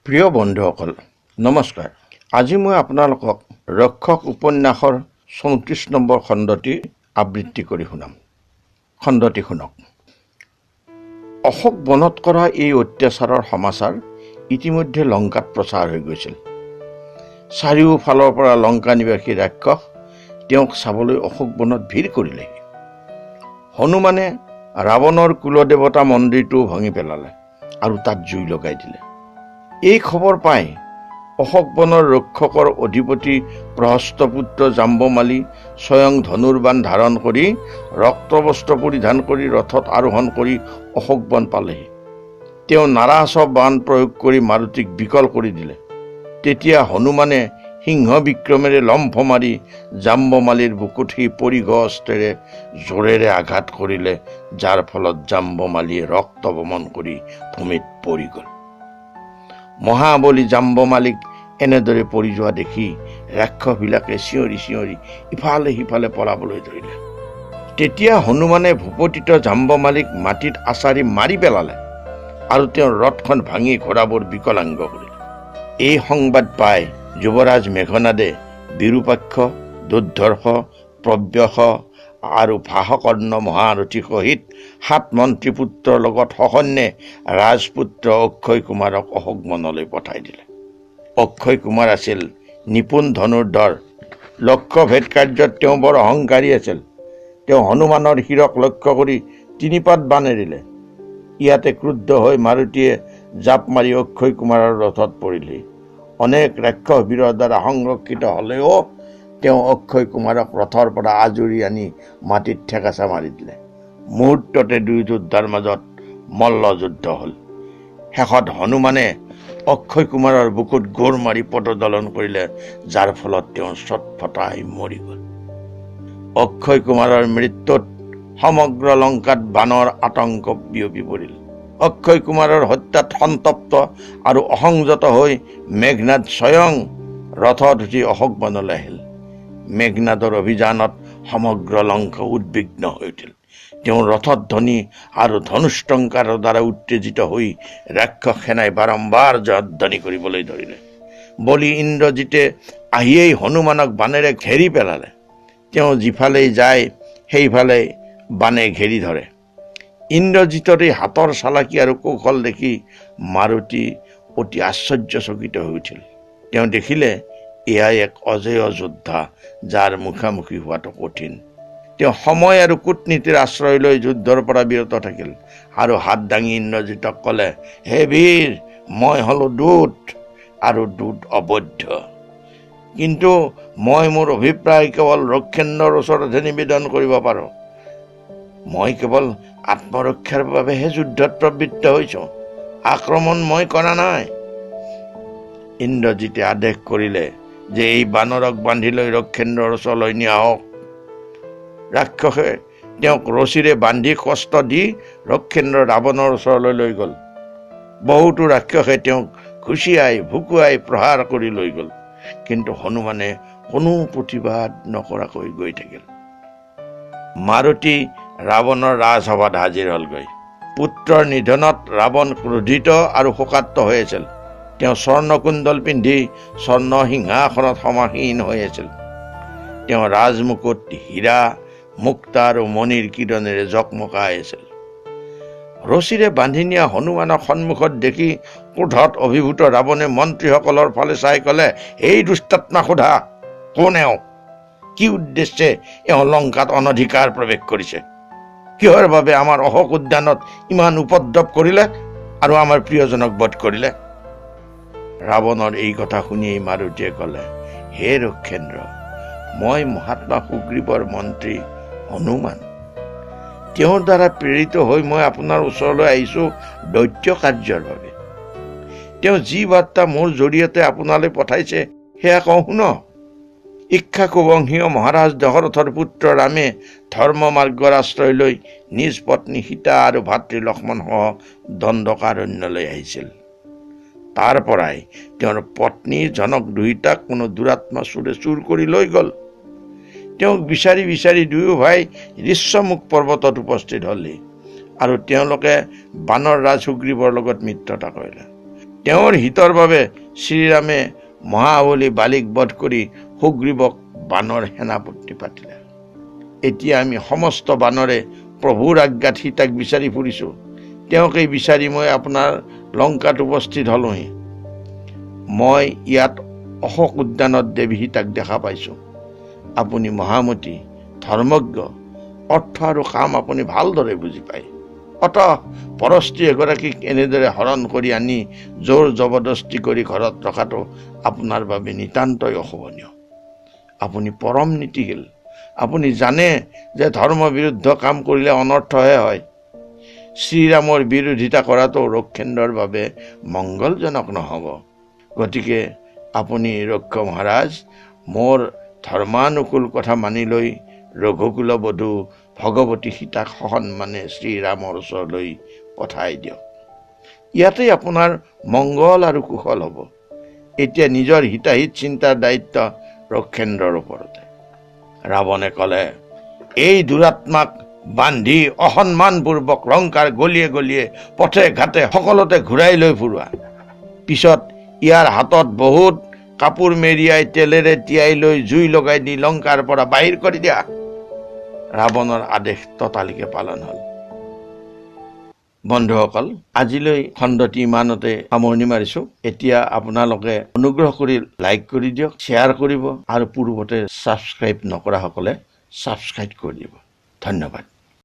প্ৰিয় বন্ধুসকল নমস্কাৰ। আজি মই আপোনালোকক ৰক্ষক উপন্যাসৰ 34 নম্বৰ খণ্ডটি আবৃত্তি কৰি শুনাম। খণ্ডটি শুনক। অশোক বনত কৰা এই অত্যাচাৰৰ সমাচাৰ ইতিমধ্যে লংকাত প্ৰচাৰ হৈ গৈছিল। চাৰিওফালৰ পৰা লংকা নিবাসী ৰাক্ষস তেওঁক চাবলৈ অশোক বনত ভিৰ কৰিলেহি। হনুমানে ৰাৱণৰ কুলদেৱতা মন্দিৰটো ভাঙি পেলালে আৰু তাত জুই লগাই দিলে। এই খবৰ পাই অশোক বনৰ ৰক্ষকৰ অধিপতি প্ৰহস্তপুত্ৰ জাম্বমালী স্বয়ং ধনুৰ্বাণ ধাৰণ কৰি ৰক্তবস্ত্ৰ পৰিধান কৰি ৰথত আৰোহণ কৰি অশোক বন পালেহি। তেওঁ নাৰাস বাণ প্ৰয়োগ কৰি মাৰুতিক বিকল কৰি দিলে। তেতিয়া হনুমানে সিংহ বিক্ৰমেৰে লম্ফ মাৰি জাম্বমালীৰ বুকুত সি পৰিঘ অস্ত্ৰেৰে জোৰেৰে আঘাত কৰিলে, যাৰ ফলত জাম্বমালীয়ে ৰক্ত বমন কৰি ভূমিত পৰি গ'ল। মহাবলী জাম্বমালীক এনেদৰে পৰি যোৱা দেখি ৰাক্ষসবিলাকে চিঞৰি চিঞৰি ইফালে সিফালে পলাবলৈ ধৰিলে। তেতিয়া হনুমানে ভূপতিত জাম্বমালীক মাটিত আচাৰি মাৰি পেলালে আৰু তেওঁৰ ৰথখন ভাঙি ঘোঁৰাবোৰ বিকলাংগ কৰিলে। এই সংবাদ পাই যুৱৰাজ মেঘনাদে বিৰূপাক্ষ, দুৰ্ধৰ্ষ, প্ৰব্যস আৰু ভাসকৰ্ণ মহাৰথী সহিত 7 মন্ত্ৰীপুত্ৰৰ লগত সসন্যে ৰাজপুত্ৰ অক্ষয় কুমাৰক অশোক বনলৈ পঠাই দিলে। অক্ষয় কুমাৰ আছিল নিপুণ ধনুৰ্ধৰ। লক্ষ্য ভেদ কাৰ্যত তেওঁ বৰ অহংকাৰী আছিল। তেওঁ হনুমানৰ শিৰক লক্ষ্য কৰি 3 পাত বাণ এৰিলে। ইয়াতে ক্ৰুদ্ধ হৈ মাৰুতিয়ে জাপ মাৰি অক্ষয় কুমাৰৰ ৰথত পৰিলেহি। অনেক ৰাক্ষস বীৰৰ দ্বাৰা সংৰক্ষিত হলেও তেওঁ অক্ষয় কুমাৰক ৰথৰ পৰা আজুৰি আনি মাটিত ঠেকাচা মাৰি দিলে। মুহূৰ্ততে দুই যোদ্ধাৰ মাজত মল্লযুদ্ধ হল। শেষত হনুমানে অক্ষয় কুমাৰৰ বুকুত গোৰ মাৰি পদদলন কৰিলে, যাৰ ফলত তেওঁ ছটফটাই মৰি গল। অক্ষয় কুমাৰৰ মৃত্যুত সমগ্ৰ লংকাত বানৰ আতংক বিয়পি পৰিল। অক্ষয় কুমাৰৰ হত্যাত সন্তপ্ত আৰু অসংযত হৈ মেঘনাদ স্বয়ং ৰথত উঠি অশোক বনলৈ আহিল। মেঘনাদৰ অভিযানত সমগ্ৰ লংকা উদ্বিগ্ন হৈ উঠিল। তেওঁ ৰথত ধ্বনি আৰু ধনুষ্টংকাৰৰ দ্বাৰা উত্তেজিত হৈ ৰাক্ষস সেনাই বাৰম্বাৰ জয়ধ্বনি কৰিবলৈ ধৰিলে। বলি ইন্দ্ৰজিতে আহিয়েই হনুমানক বাণেৰে ঘেৰি পেলালে। তেওঁ যিফালেই যায় সেইফালে বাণে ঘেৰি ধৰে। ইন্দ্ৰজিতৰ এই হাতৰ চালাকি আৰু কৌশল দেখি মাৰুতি অতি আশ্চৰ্যচকিত হৈ উঠিল। তেওঁ দেখিলে এয়াই এক অজেয় যোদ্ধা, যাৰ মুখামুখি হোৱাটো কঠিন। তেওঁ সময় আৰু কূটনীতিৰ আশ্ৰয় লৈ যুদ্ধৰ পৰা বিৰত থাকিল আৰু হাত দাঙি ইন্দ্ৰজিতক ক'লে, হে বীৰ, মই হলো দূত আৰু দূত অবৈধ। কিন্তু মই মোৰ অভিপ্ৰায় কেৱল ৰক্ষেন্দ্ৰৰ ওচৰতহে নিবেদন কৰিব পাৰোঁ। মই কেৱল আত্মৰক্ষাৰ বাবেহে যুদ্ধত প্ৰবৃত্ত হৈছো। আক্ৰমণ মই কৰা নাই। ইন্দ্ৰজিতে আদেশ কৰিলে যে এই বানৰক বান্ধি লৈ ৰক্ষেন্দ্ৰৰ ওচৰলৈ নিয়া হওক। ৰাক্ষসে তেওঁক ৰছীৰে বান্ধি কষ্ট দি ৰক্ষেন্দ্ৰ ৰাৱণৰ ওচৰলৈ লৈ গল। বহুতো ৰাক্ষসে তেওঁক খুচিয়াই ভুকুৱাই প্ৰহাৰ কৰি লৈ গল, কিন্তু হনুমানে কোনো প্ৰতিবাদ নকৰাকৈ গৈ থাকিল। মাৰুতি ৰাৱণৰ ৰাজসভাত হাজিৰ হলগৈ। পুত্ৰৰ নিধনত ৰাৱণ ক্ৰোধিত আৰু শোকাত্ত হৈ আছিল। তেওঁ স্বৰ্ণকুণ্ডল পিন্ধি স্বৰ্ণ সিংহাসনত সমাসীন হৈ আছিল। তেওঁ ৰাজমুকুট হীৰা, মুক্তা আৰু মণিৰ কিৰণেৰে জকমকাই আছিল। ৰছীৰে বান্ধি নিয়া হনুমানক সন্মুখত দেখি ক্ৰোধত অভিভূত ৰাৱণে মন্ত্ৰীসকলৰ ফালে চাই ক'লে, এই দুষ্টাত্মা সোধা, কোন এওঁ? কি উদ্দেশ্যে এওঁ লংকাত অনধিকাৰ প্ৰৱেশ কৰিছে? কিহৰ বাবে আমাৰ অশোক উদ্যানত ইমান উপদ্ৰৱ কৰিলে আৰু আমাৰ প্ৰিয়জনক বধ কৰিলে? ৰাৱণৰ এই কথা শুনিয়েই মাৰুতিয়ে ক'লে, হে ৰক্ষেন্দ্ৰ, মই মহাত্মা সুগ্ৰীৱৰ মন্ত্ৰী হনুমান। তেওঁৰ দ্বাৰা প্ৰেৰিত হৈ মই আপোনাৰ ওচৰলৈ আহিছো দৈত্য কাৰ্যৰ বাবে। তেওঁ যি বাৰ্তা মোৰ জৰিয়তে আপোনালৈ পঠাইছে সেয়া কওঁ শুনক। ইক্ষ্বাকুবংশীয় মহাৰাজ দশৰথৰ পুত্ৰ ৰামে ধৰ্ম মাৰ্গৰ আশ্ৰয় লৈ নিজ পত্নী সীতা আৰু ভাতৃ লক্ষ্মণসহ দণ্ডকাৰণ্যলৈ আহিছিল। তাৰ পৰাই তেওঁৰ পত্নী জনক দুহিতাক কোনো দুৰাত্মা চোৰে চুৰ কৰি লৈ গল। তেওঁক বিচাৰি বিচাৰি দুয়ো ভাই ঋষ্যমুখ পৰ্বতত উপস্থিত হলহি আৰু তেওঁলোকে বানৰ ৰাজ সুগ্ৰীৱৰ লগত মিত্ৰতা কৰিলে। তেওঁৰ হিতৰ বাবে শ্ৰীৰামে মহাবলী বালিক বধ কৰি সুগ্ৰীৱক বানৰ সেনাপতি পাতিলে। এতিয়া আমি সমস্ত বানৰে প্ৰভুৰ আজ্ঞাত সীতাক বিচাৰি ফুৰিছোঁ। তেওঁকেই বিচাৰি মই আপোনাৰ লংকাত উপস্থিত হলোহি। মই ইয়াত অশোক উদ্যানত দেৱী সীতাক দেখা পাইছোঁ। আপুনি মহামতী, ধৰ্মজ্ঞ, অৰ্থ আৰু কাম আপুনি ভালদৰে বুজি পায়। অতঃ পৰস্ত্ৰী এগৰাকীক এনেদৰে হৰণ কৰি আনি জোৰ জবৰদস্তি কৰি ঘৰত ৰখাটো আপোনাৰ বাবে নিতান্তই অশোভনীয়। আপুনি পৰম নীতিশীল। আপুনি জানে যে ধৰ্ম বিৰুদ্ধ কাম কৰিলে অনৰ্থহে হয়। শ্ৰীৰামৰ বিৰোধিতা কৰাটো ৰক্ষেন্দ্ৰৰ বাবে মংগলজনক নহ'ব। গতিকে আপুনি ৰক্ষ মহাৰাজ মোৰ ধৰ্মানুকূল কথা মানি লৈ ৰঘুকুল বধূ ভগৱতী সীতাক সসন্মানে শ্ৰীৰামৰ ওচৰলৈ পঠাই দিয়ক। ইয়াতেই আপোনাৰ মংগল আৰু কুশল হ'ব। এতিয়া নিজৰ হিতাহিত চিন্তাৰ দায়িত্ব ৰক্ষেন্দ্ৰৰ ওপৰতে। ৰাৱণে ক'লে, এই দুৰাত্মাক বান্ধি অসন্মানপূৰ্বক লংকাৰ গলিয়ে গলিয়ে পথে ঘাটে সকলোতে ঘূৰাই লৈ ফুৰোৱা। পিছত ইয়াৰ হাতত বহুত কাপোৰ মেৰিয়াই তেলেৰে তিয়াই লৈ জুই লগাই দি লংকাৰ পৰা বাহিৰ কৰি দিয়া। ৰাৱণৰ আদেশ ততালিকে পালন হ'ল। বন্ধুসকল, আজিলৈ খণ্ডটি ইমানতে সামৰণি মাৰিছোঁ। এতিয়া আপোনালোকে অনুগ্ৰহ কৰি লাইক কৰি দিয়ক, শ্বেয়াৰ কৰিব আৰু পূৰ্বতে ছাবস্ক্ৰাইব নকৰাসকলে ছাবস্ক্ৰাইব কৰি দিব। ধন্যবাদ।